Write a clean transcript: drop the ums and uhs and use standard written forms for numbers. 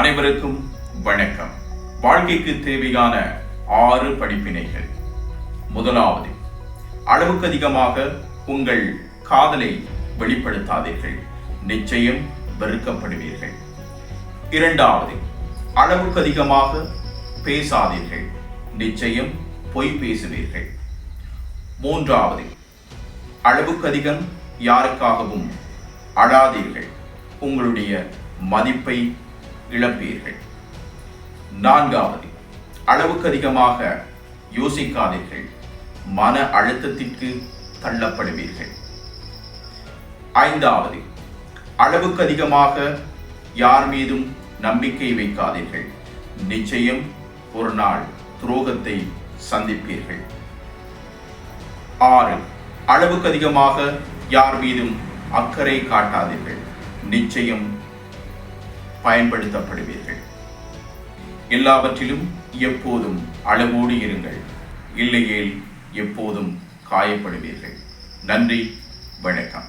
அனைவருக்கும் வணக்கம். வாழ்க்கைக்கு தேவையான 6 படிப்பினைகள். முதலாவது, அளவுக்கு அதிகமாக உங்கள் காதலை வெளிப்படுத்தாதீர்கள், நிச்சயம் வெறுக்கப்படுவீர்கள். இரண்டாவது, அளவுக்கு அதிகமாக பேசாதீர்கள், நிச்சயம் பொய் பேசுவீர்கள். மூன்றாவது, அளவுக்கு அதிகம் யாருக்காகவும் அழாதீர்கள், உங்களுடைய மதிப்பை இழப்பீர்கள். நான்காவது, அளவுக்கு அதிகமாக யோசிக்காதீர்கள், மன அழுத்தத்திற்கு தள்ளப்படுவீர்கள். ஐந்தாவது, அளவுக்கு அதிகமாக யார் மீதும் நம்பிக்கை வைக்காதீர்கள், நிச்சயம் ஒரு நாள் துரோகத்தை சந்திப்பீர்கள். 6, அளவுக்கு அதிகமாக யார் மீதும் அக்கறை காட்டாதீர்கள், நிச்சயம் பயன்படுத்தப்படுவீர்கள். எல்லாவற்றிலும் எப்போதும் அளவோடு இருங்கள், இல்லையேல் எப்போதும் காயப்படுவீர்கள். நன்றி, வணக்கம்.